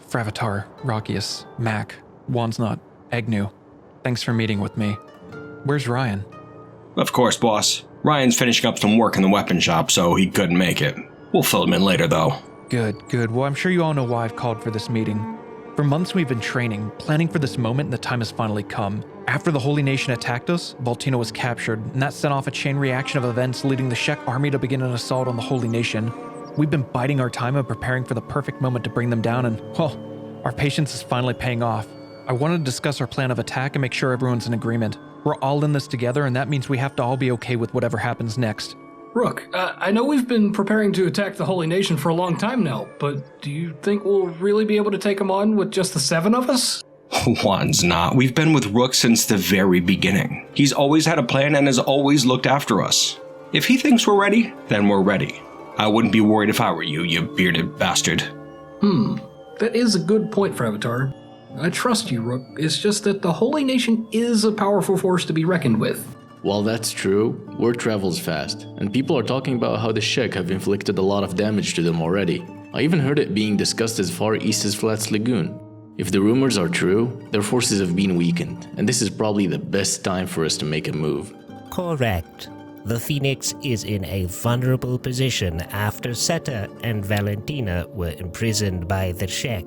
Fravatar, Rockius, Mac, Wansnot, Agnew. Thanks for meeting with me. Where's Ryan? Of course, boss. Ryan's finishing up some work in the weapon shop, so he couldn't make it. We'll fill him in later, though. Good. Well, I'm sure you all know why I've called for this meeting. For months we've been training, planning for this moment, and the time has finally come. After the Holy Nation attacked us, Valtina was captured, and that sent off a chain reaction of events leading the Shek army to begin an assault on the Holy Nation. We've been biding our time and preparing for the perfect moment to bring them down, and, well, our patience is finally paying off. I wanted to discuss our plan of attack and make sure everyone's in agreement. We're all in this together, and that means we have to all be okay with whatever happens next. Rook, I know we've been preparing to attack the Holy Nation for a long time now, but do you think we'll really be able to take them on with just the 7 of us? Juan's not. We've been with Rook since the very beginning. He's always had a plan and has always looked after us. If he thinks we're ready, then we're ready. I wouldn't be worried if I were you, you bearded bastard. That is a good point, Fravatar. I trust you, Rook. It's just that the Holy Nation is a powerful force to be reckoned with. While that's true, word travels fast, and people are talking about how the Shek have inflicted a lot of damage to them already. I even heard it being discussed as far east as Flats Lagoon. If the rumors are true, their forces have been weakened, and this is probably the best time for us to make a move. Correct. The Phoenix is in a vulnerable position after Seta and Valentina were imprisoned by the Shek.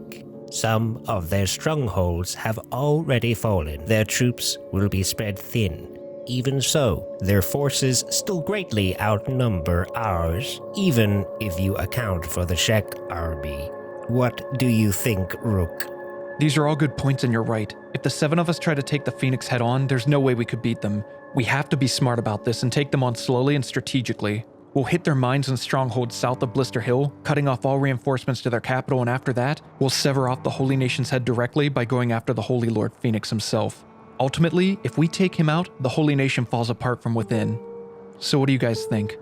Some of their strongholds have already fallen. Their troops will be spread thin. Even so, their forces still greatly outnumber ours, even if you account for the Shek army. What do you think, Rook? These are all good points, and you're right. If the 7 of us try to take the Phoenix head on, there's no way we could beat them. We have to be smart about this and take them on slowly and strategically. We'll hit their mines and strongholds south of Blister Hill, cutting off all reinforcements to their capital, and after that, we'll sever off the Holy Nation's head directly by going after the Holy Lord Phoenix himself. Ultimately, if we take him out, the Holy Nation falls apart from within. So what do you guys think?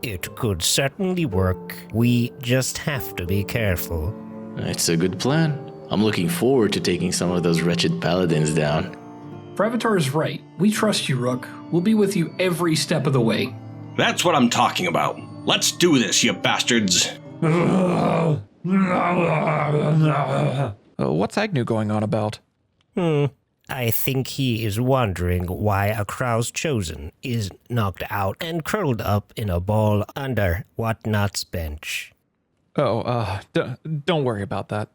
It could certainly work. We just have to be careful. It's a good plan. I'm looking forward to taking some of those wretched paladins down. Fravatar is right. We trust you, Rook. We'll be with you every step of the way. That's what I'm talking about. Let's do this, you bastards. What's Agnew going on about? I think he is wondering why a Krau's Chosen is knocked out and curled up in a ball under Whatnot's bench. Don't worry about that.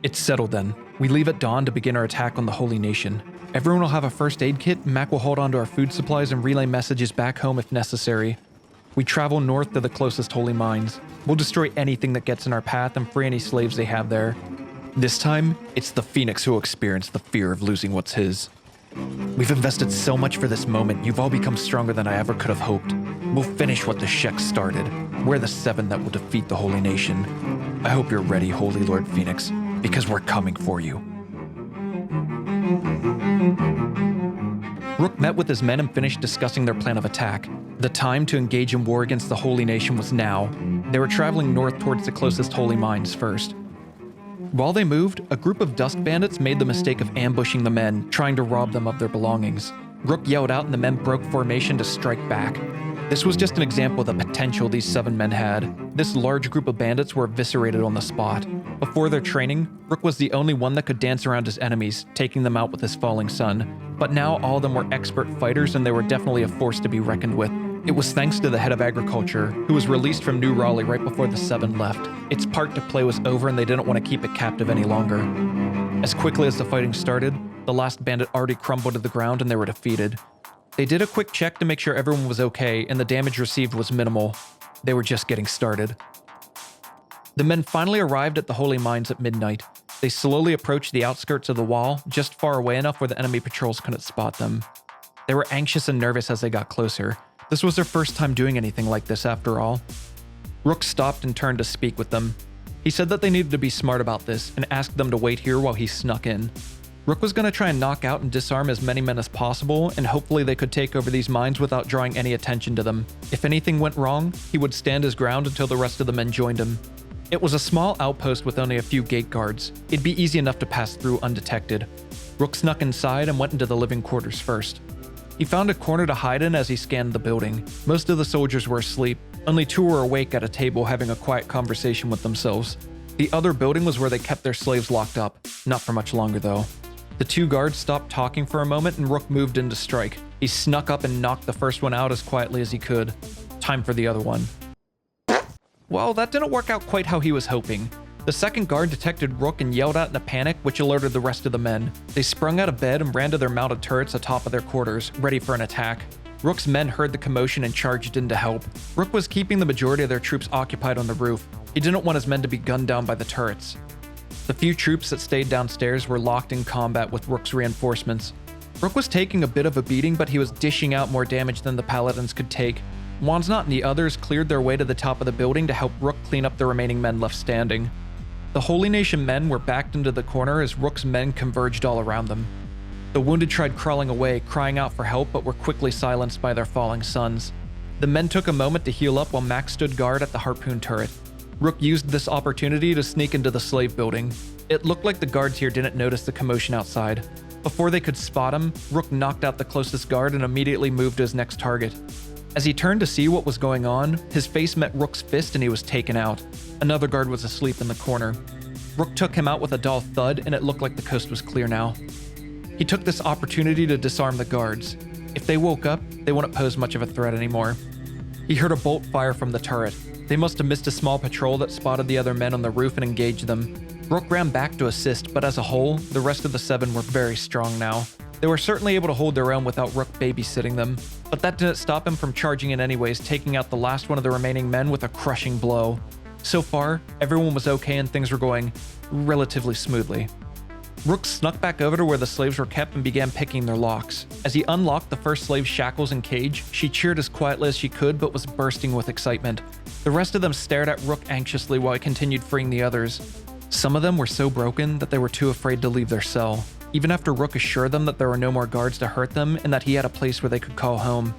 It's settled then. We leave at dawn to begin our attack on the Holy Nation. Everyone will have a first aid kit, and Mac will hold on to our food supplies and relay messages back home if necessary. We travel north to the closest holy mines. We'll destroy anything that gets in our path and free any slaves they have there. This time, it's the Phoenix who will experience the fear of losing what's his. We've invested so much for this moment, you've all become stronger than I ever could have hoped. We'll finish what the Shek started. We're the 7 that will defeat the Holy Nation. I hope you're ready, Holy Lord Phoenix, because we're coming for you. Rook met with his men and finished discussing their plan of attack. The time to engage in war against the Holy Nation was now. They were traveling north towards the closest holy mines first. While they moved, a group of dusk bandits made the mistake of ambushing the men, trying to rob them of their belongings. Rook yelled out and the men broke formation to strike back. This was just an example of the potential these 7 men had. This large group of bandits were eviscerated on the spot. Before their training, Rook was the only one that could dance around his enemies, taking them out with his falling sun. But now all of them were expert fighters and they were definitely a force to be reckoned with. It was thanks to the head of agriculture, who was released from New Raleigh right before the 7 left. Its part to play was over and they didn't want to keep it captive any longer. As quickly as the fighting started, the last bandit already crumbled to the ground and they were defeated. They did a quick check to make sure everyone was okay and the damage received was minimal. They were just getting started. The men finally arrived at the holy mines at midnight. They slowly approached the outskirts of the wall, just far away enough where the enemy patrols couldn't spot them. They were anxious and nervous as they got closer. This was their first time doing anything like this after all. Rook stopped and turned to speak with them. He said that they needed to be smart about this and asked them to wait here while he snuck in. Rook was going to try and knock out and disarm as many men as possible, and hopefully they could take over these mines without drawing any attention to them. If anything went wrong, he would stand his ground until the rest of the men joined him. It was a small outpost with only a few gate guards. It'd be easy enough to pass through undetected. Rook snuck inside and went into the living quarters first. He found a corner to hide in as he scanned the building. Most of the soldiers were asleep. Only 2 were awake at a table having a quiet conversation with themselves. The other building was where they kept their slaves locked up. Not for much longer, though. The 2 guards stopped talking for a moment and Rook moved in to strike. He snuck up and knocked the first one out as quietly as he could. Time for the other one. Well, that didn't work out quite how he was hoping. The second guard detected Rook and yelled out in a panic, which alerted the rest of the men. They sprung out of bed and ran to their mounted turrets atop of their quarters, ready for an attack. Rook's men heard the commotion and charged in to help. Rook was keeping the majority of their troops occupied on the roof. He didn't want his men to be gunned down by the turrets. The few troops that stayed downstairs were locked in combat with Rook's reinforcements. Rook was taking a bit of a beating, but he was dishing out more damage than the paladins could take. Wansnot and the others cleared their way to the top of the building to help Rook clean up the remaining men left standing. The Holy Nation men were backed into the corner as Rook's men converged all around them. The wounded tried crawling away, crying out for help, but were quickly silenced by their falling sons. The men took a moment to heal up while Max stood guard at the harpoon turret. Rook used this opportunity to sneak into the slave building. It looked like the guards here didn't notice the commotion outside. Before they could spot him, Rook knocked out the closest guard and immediately moved to his next target. As he turned to see what was going on, his face met Rook's fist and he was taken out. Another guard was asleep in the corner. Rook took him out with a dull thud and it looked like the coast was clear now. He took this opportunity to disarm the guards. If they woke up, they wouldn't pose much of a threat anymore. He heard a bolt fire from the turret. They must have missed a small patrol that spotted the other men on the roof and engaged them. Rook ran back to assist, but as a whole, the rest of the 7 were very strong now. They were certainly able to hold their own without Rook babysitting them, but that didn't stop him from charging in anyways, taking out the last one of the remaining men with a crushing blow. So far, everyone was okay and things were going relatively smoothly. Rook snuck back over to where the slaves were kept and began picking their locks. As he unlocked the first slave's shackles and cage, she cheered as quietly as she could but was bursting with excitement. The rest of them stared at Rook anxiously while he continued freeing the others. Some of them were so broken that they were too afraid to leave their cell, even after Rook assured them that there were no more guards to hurt them and that he had a place where they could call home.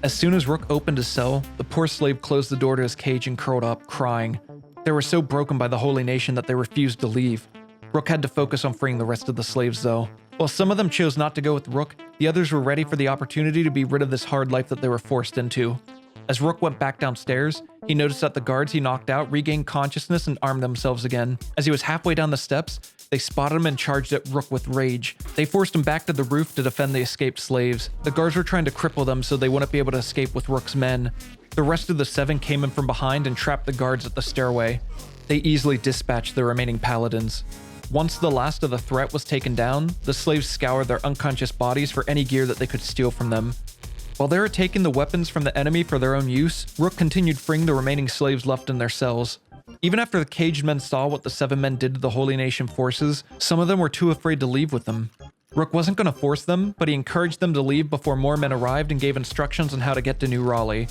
As soon as Rook opened his cell, the poor slave closed the door to his cage and curled up, crying. They were so broken by the Holy Nation that they refused to leave. Rook had to focus on freeing the rest of the slaves though. While some of them chose not to go with Rook, the others were ready for the opportunity to be rid of this hard life that they were forced into. As Rook went back downstairs, he noticed that the guards he knocked out regained consciousness and armed themselves again. As he was halfway down the steps, they spotted him and charged at Rook with rage. They forced him back to the roof to defend the escaped slaves. The guards were trying to cripple them so they wouldn't be able to escape with Rook's men. The rest of the 7 came in from behind and trapped the guards at the stairway. They easily dispatched the remaining paladins. Once the last of the threat was taken down, the slaves scoured their unconscious bodies for any gear that they could steal from them. While they were taking the weapons from the enemy for their own use, Rook continued freeing the remaining slaves left in their cells. Even after the caged men saw what the 7 men did to the Holy Nation forces, some of them were too afraid to leave with them. Rook wasn't going to force them, but he encouraged them to leave before more men arrived and gave instructions on how to get to New Raleigh.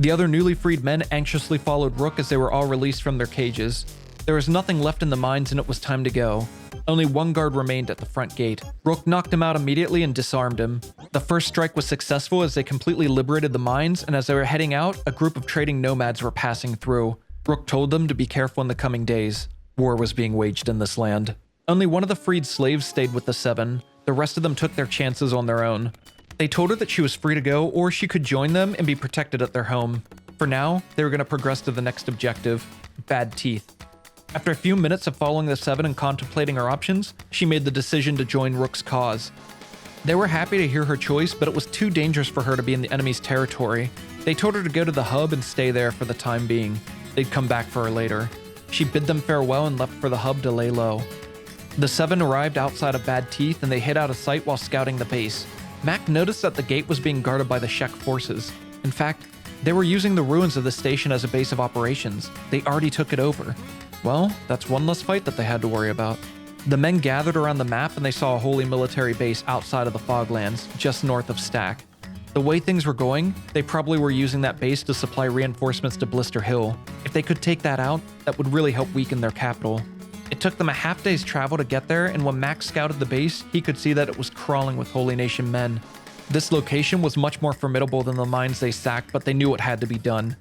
The other newly freed men anxiously followed Rook as they were all released from their cages. There was nothing left in the mines and it was time to go. Only one guard remained at the front gate. Rook knocked him out immediately and disarmed him. The first strike was successful as they completely liberated the mines, and as they were heading out, a group of trading nomads were passing through. Rook told them to be careful in the coming days. War was being waged in this land. Only one of the freed slaves stayed with the 7. The rest of them took their chances on their own. They told her that she was free to go, or she could join them and be protected at their home. For now, they were going to progress to the next objective: Bad Teeth. After a few minutes of following the 7 and contemplating her options, she made the decision to join Rook's cause. They were happy to hear her choice, but it was too dangerous for her to be in the enemy's territory. They told her to go to the hub and stay there for the time being. They'd come back for her later. She bid them farewell and left for the hub to lay low. The 7 arrived outside of Bad Teeth and they hid out of sight while scouting the base. Mac noticed that the gate was being guarded by the Shek forces. In fact, they were using the ruins of the station as a base of operations. They already took it over. Well, that's one less fight that they had to worry about. The men gathered around the map and they saw a holy military base outside of the Foglands, just north of Stack. The way things were going, they probably were using that base to supply reinforcements to Blister Hill. If they could take that out, that would really help weaken their capital. It took them a half day's travel to get there, and when Max scouted the base, he could see that it was crawling with Holy Nation men. This location was much more formidable than the mines they sacked, but they knew it had to be done.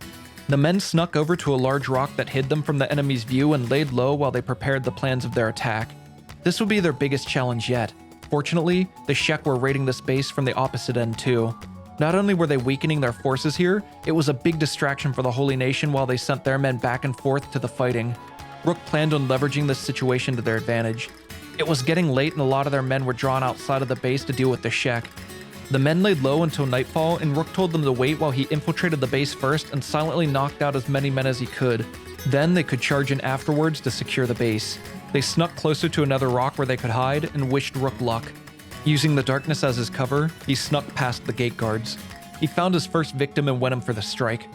The men snuck over to a large rock that hid them from the enemy's view and laid low while they prepared the plans of their attack. This would be their biggest challenge yet. Unfortunately, the Shek were raiding this base from the opposite end too. Not only were they weakening their forces here, it was a big distraction for the Holy Nation while they sent their men back and forth to the fighting. Rook planned on leveraging this situation to their advantage. It was getting late and a lot of their men were drawn outside of the base to deal with the Shek. The men laid low until nightfall, and Rook told them to wait while he infiltrated the base first and silently knocked out as many men as he could. Then they could charge in afterwards to secure the base. They snuck closer to another rock where they could hide and wished Rook luck. Using the darkness as his cover, he snuck past the gate guards. He found his first victim and went him for the strike.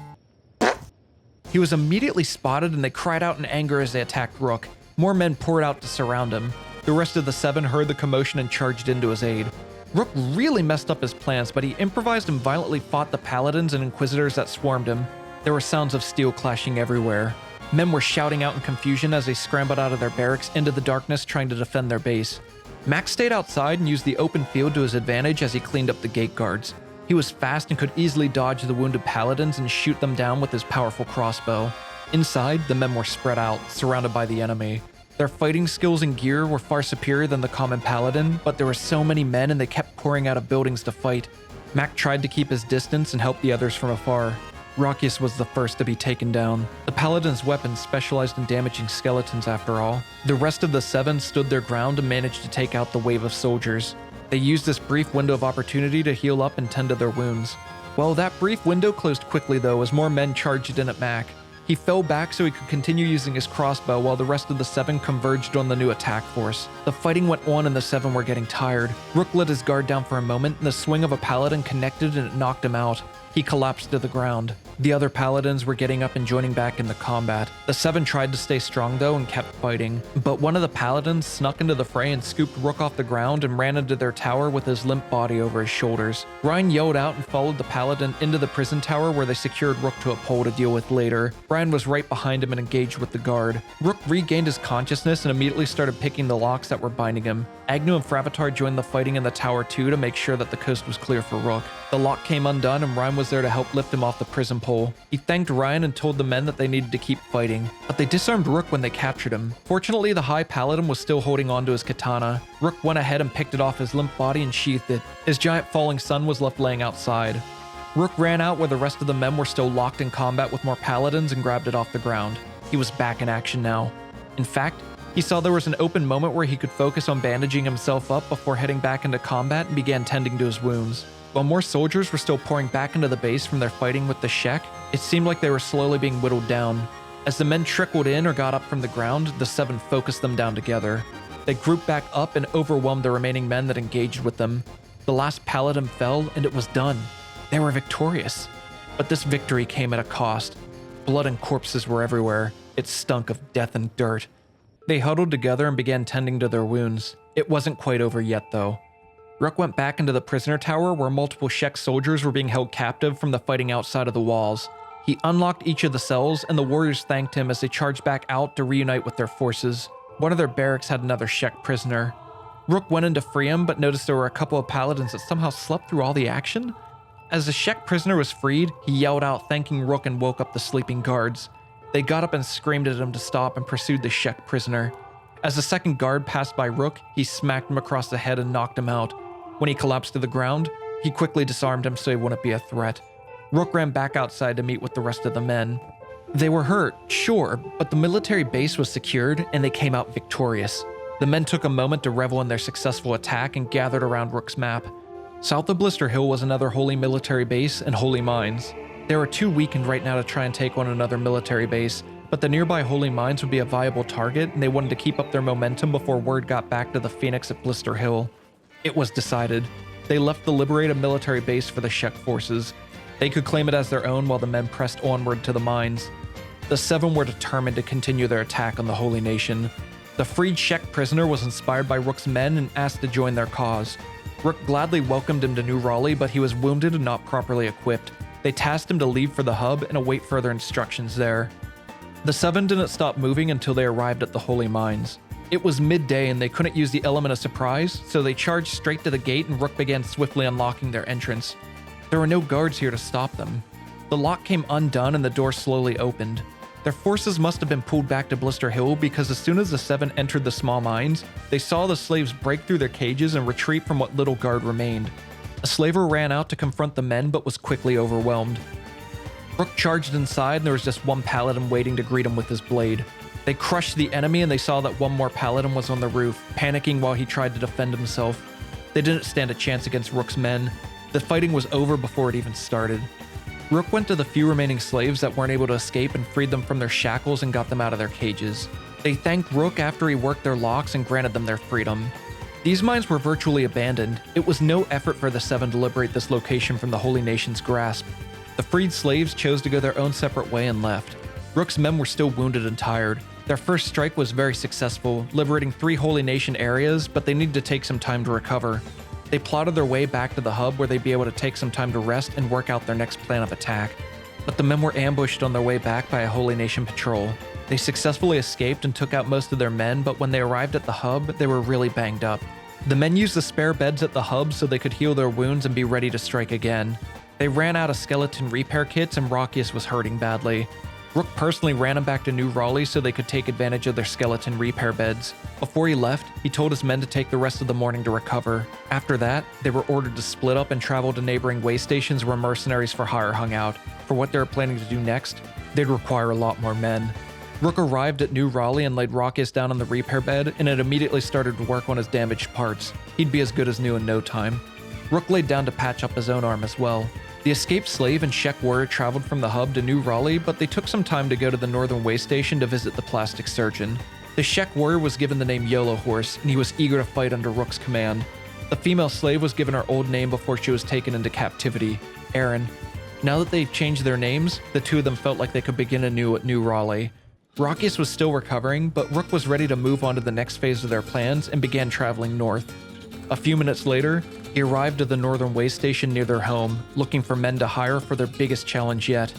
He was immediately spotted and they cried out in anger as they attacked Rook. More men poured out to surround him. The rest of the 7 heard the commotion and charged into his aid. Rook really messed up his plans, but he improvised and violently fought the paladins and inquisitors that swarmed him. There were sounds of steel clashing everywhere. Men were shouting out in confusion as they scrambled out of their barracks into the darkness trying to defend their base. Max stayed outside and used the open field to his advantage as he cleaned up the gate guards. He was fast and could easily dodge the wounded paladins and shoot them down with his powerful crossbow. Inside, the men were spread out, surrounded by the enemy. Their fighting skills and gear were far superior than the common paladin, but there were so many men and they kept pouring out of buildings to fight. Mac tried to keep his distance and help the others from afar. Rockius was the first to be taken down. The paladin's weapons specialized in damaging skeletons after all. The rest of the 7 stood their ground and managed to take out the wave of soldiers. They used this brief window of opportunity to heal up and tend to their wounds. Well, that brief window closed quickly though as more men charged in at Mac. He fell back so he could continue using his crossbow while the rest of the 7 converged on the new attack force. The fighting went on and the 7 were getting tired. Rook let his guard down for a moment and the swing of a paladin connected and it knocked him out. He collapsed to the ground. The other paladins were getting up and joining back in the combat. The 7 tried to stay strong though and kept fighting, but one of the paladins snuck into the fray and scooped Rook off the ground and ran into their tower with his limp body over his shoulders. Ryan yelled out and followed the paladin into the prison tower where they secured Rook to a pole to deal with later. Brian was right behind him and engaged with the guard. Rook regained his consciousness and immediately started picking the locks that were binding him. Agnew and Fravatar joined the fighting in the tower too to make sure that the coast was clear for Rook. The lock came undone and Ryan was there to help lift him off the prison pole. He thanked Ryan and told the men that they needed to keep fighting, but they disarmed Rook when they captured him. Fortunately, the High Paladin was still holding onto his katana. Rook went ahead and picked it off his limp body and sheathed it. His giant falling sun was left laying outside. Rook ran out where the rest of the men were still locked in combat with more paladins and grabbed it off the ground. He was back in action now. In fact, he saw there was an open moment where he could focus on bandaging himself up before heading back into combat and began tending to his wounds. While more soldiers were still pouring back into the base from their fighting with the Shek, it seemed like they were slowly being whittled down. As the men trickled in or got up from the ground, the 7 focused them down together. They grouped back up and overwhelmed the remaining men that engaged with them. The last paladin fell and it was done. They were victorious. But this victory came at a cost. Blood and corpses were everywhere. It stunk of death and dirt. They huddled together and began tending to their wounds. It wasn't quite over yet though. Rook went back into the prisoner tower where multiple Shek soldiers were being held captive from the fighting outside of the walls. He unlocked each of the cells and the warriors thanked him as they charged back out to reunite with their forces. One of their barracks had another Shek prisoner. Rook went in to free him but noticed there were a couple of paladins that somehow slept through all the action. As the Shek prisoner was freed, he yelled out thanking Rook and woke up the sleeping guards. They got up and screamed at him to stop and pursued the Shek prisoner. As the second guard passed by Rook, he smacked him across the head and knocked him out. When he collapsed to the ground, he quickly disarmed him so he wouldn't be a threat. Rook ran back outside to meet with the rest of the men. They were hurt, sure, but the military base was secured and they came out victorious. The men took a moment to revel in their successful attack and gathered around Rook's map. South of Blister Hill was another holy military base and holy mines. They were too weakened right now to try and take on another military base, but the nearby holy mines would be a viable target and they wanted to keep up their momentum before word got back to the Phoenix at Blister Hill. It was decided. They left the Liberating military base for the Shek forces. They could claim it as their own while the men pressed onward to the mines. The 7 were determined to continue their attack on the Holy Nation. The freed Shek prisoner was inspired by Rook's men and asked to join their cause. Rook gladly welcomed him to New Raleigh, but he was wounded and not properly equipped. They tasked him to leave for the hub and await further instructions there. The 7 didn't stop moving until they arrived at the Holy Mines. It was midday and they couldn't use the element of surprise, so they charged straight to the gate and Rook began swiftly unlocking their entrance. There were no guards here to stop them. The lock came undone and the door slowly opened. Their forces must have been pulled back to Blister Hill because as soon as the 7 entered the small mines, they saw the slaves break through their cages and retreat from what little guard remained. A slaver ran out to confront the men but was quickly overwhelmed. Rook charged inside and there was just one paladin waiting to greet him with his blade. They crushed the enemy and they saw that one more paladin was on the roof, panicking while he tried to defend himself. They didn't stand a chance against Rook's men. The fighting was over before it even started. Rook went to the few remaining slaves that weren't able to escape and freed them from their shackles and got them out of their cages. They thanked Rook after he worked their locks and granted them their freedom. These mines were virtually abandoned. It was no effort for the 7 to liberate this location from the Holy Nation's grasp. The freed slaves chose to go their own separate way and left. Rook's men were still wounded and tired. Their first strike was very successful, liberating 3 Holy Nation areas, but they needed to take some time to recover. They plotted their way back to the hub where they'd be able to take some time to rest and work out their next plan of attack. But the men were ambushed on their way back by a Holy Nation patrol. They successfully escaped and took out most of their men, but when they arrived at the hub, they were really banged up. The men used the spare beds at the hub so they could heal their wounds and be ready to strike again. They ran out of skeleton repair kits and Rockius was hurting badly. Rook personally ran him back to New Raleigh so they could take advantage of their skeleton repair beds. Before he left, he told his men to take the rest of the morning to recover. After that, they were ordered to split up and travel to neighboring way stations where mercenaries for hire hung out. For what they were planning to do next, they'd require a lot more men. Rook arrived at New Raleigh and laid Rockius down on the repair bed, and it immediately started to work on his damaged parts. He'd be as good as new in no time. Rook laid down to patch up his own arm as well. The escaped slave and Shek warrior traveled from the hub to New Raleigh, but they took some time to go to the northern way station to visit the plastic surgeon. The Shek warrior was given the name Yolo Horse, and he was eager to fight under Rook's command. The female slave was given her old name before she was taken into captivity, Erin. Now that they'd changed their names, the two of them felt like they could begin anew at New Raleigh. Rockius was still recovering, but Rook was ready to move on to the next phase of their plans and began traveling north. A few minutes later, he arrived at the northern way station near their home, looking for men to hire for their biggest challenge yet.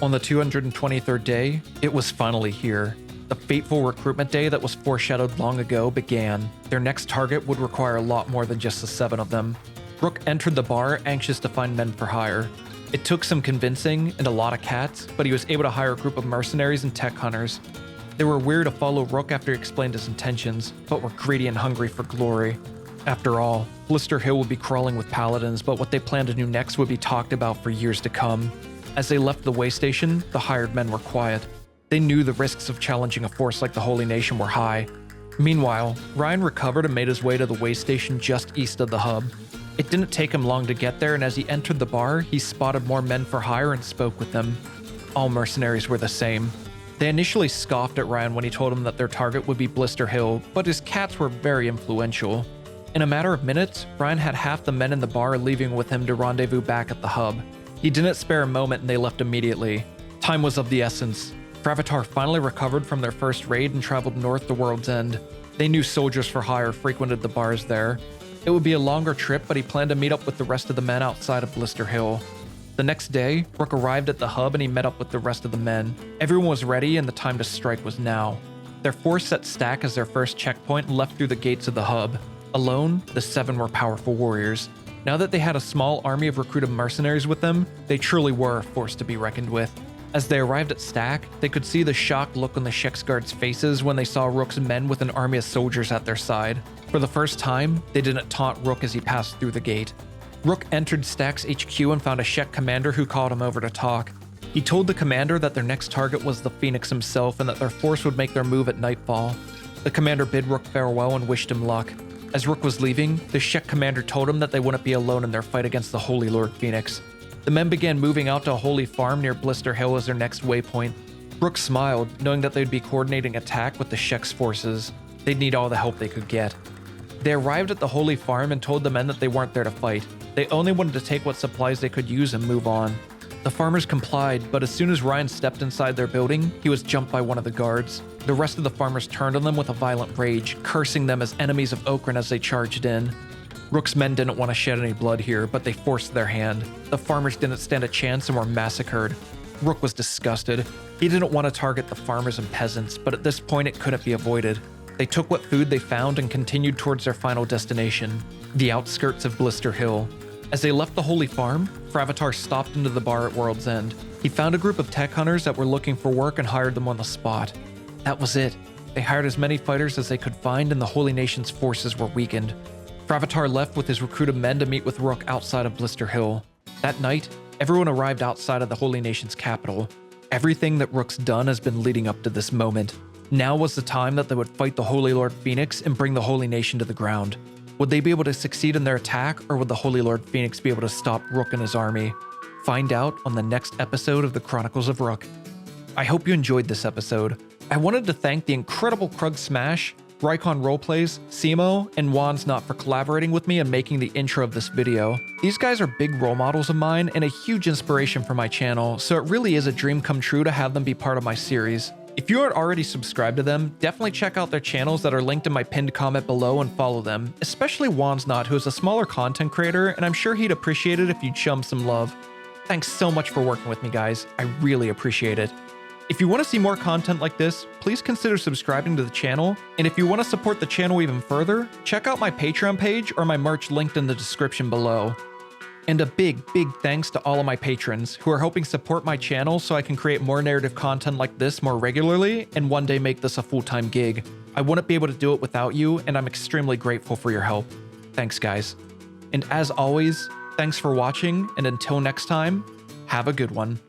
On the 223rd day, it was finally here. The fateful recruitment day that was foreshadowed long ago began. Their next target would require a lot more than just the 7 of them. Rook entered the bar, anxious to find men for hire. It took some convincing and a lot of cats, but he was able to hire a group of mercenaries and tech hunters. They were weary to follow Rook after he explained his intentions, but were greedy and hungry for glory. After all, Blister Hill would be crawling with paladins, but what they planned to do next would be talked about for years to come. As they left the way station, the hired men were quiet. They knew the risks of challenging a force like the Holy Nation were high. Meanwhile, Ryan recovered and made his way to the way station just east of the hub. It didn't take him long to get there, and as he entered the bar, he spotted more men for hire and spoke with them. All mercenaries were the same. They initially scoffed at Ryan when he told them that their target would be Blister Hill, but his cats were very influential. In a matter of minutes, Ryan had half the men in the bar leaving with him to rendezvous back at the hub. He didn't spare a moment and they left immediately. Time was of the essence. Fravatar finally recovered from their first raid and traveled north to World's End. They knew soldiers for hire frequented the bars there. It would be a longer trip, but he planned to meet up with the rest of the men outside of Blister Hill. The next day, Rook arrived at the hub and he met up with the rest of the men. Everyone was ready and the time to strike was now. Their force set Stack as their first checkpoint and left through the gates of the hub. Alone, the 7 were powerful warriors. Now that they had a small army of recruited mercenaries with them, they truly were a force to be reckoned with. As they arrived at Stack, they could see the shocked look on the Shek's guards' faces when they saw Rook's men with an army of soldiers at their side. For the first time, they didn't taunt Rook as he passed through the gate. Rook entered Stack's HQ and found a Shek commander who called him over to talk. He told the commander that their next target was the Phoenix himself and that their force would make their move at nightfall. The commander bid Rook farewell and wished him luck. As Rook was leaving, the Shek commander told him that they wouldn't be alone in their fight against the Holy Lord Phoenix. The men began moving out to a holy farm near Blister Hill as their next waypoint. Rook smiled, knowing that they'd be coordinating attack with the Shek's forces. They'd need all the help they could get. They arrived at the holy farm and told the men that they weren't there to fight. They only wanted to take what supplies they could use and move on. The farmers complied, but as soon as Ryan stepped inside their building, he was jumped by one of the guards. The rest of the farmers turned on them with a violent rage, cursing them as enemies of Okran as they charged in. Rook's men didn't want to shed any blood here, but they forced their hand. The farmers didn't stand a chance and were massacred. Rook was disgusted. He didn't want to target the farmers and peasants, but at this point it couldn't be avoided. They took what food they found and continued towards their final destination, the outskirts of Blister Hill. As they left the Holy Farm, Fravatar stopped into the bar at World's End. He found a group of tech hunters that were looking for work and hired them on the spot. That was it. They hired as many fighters as they could find, and the Holy Nation's forces were weakened. Fravatar left with his recruited men to meet with Rook outside of Blister Hill. That night, everyone arrived outside of the Holy Nation's capital. Everything that Rook's done has been leading up to this moment. Now was the time that they would fight the Holy Lord Phoenix and bring the Holy Nation to the ground. Would they be able to succeed in their attack, or would the Holy Lord Phoenix be able to stop Rook and his army? Find out on the next episode of the Chronicles of Rook. I hope you enjoyed this episode. I wanted to thank the incredible Krug Smash, Rykon Roleplays, Simo, and Wansnot for collaborating with me and making the intro of this video. These guys are big role models of mine and a huge inspiration for my channel, so it really is a dream come true to have them be part of my series. If you aren't already subscribed to them, definitely check out their channels that are linked in my pinned comment below and follow them, especially Wansnot, who is a smaller content creator, and I'm sure he'd appreciate it if you'd show him some love. Thanks so much for working with me, guys. I really appreciate it. If you want to see more content like this, please consider subscribing to the channel, and if you want to support the channel even further, check out my Patreon page or my merch linked in the description below. And a big thanks to all of my patrons who are helping support my channel so I can create more narrative content like this more regularly and one day make this a full-time gig. I wouldn't be able to do it without you, and I'm extremely grateful for your help. Thanks, guys. And as always, thanks for watching, and until next time, have a good one.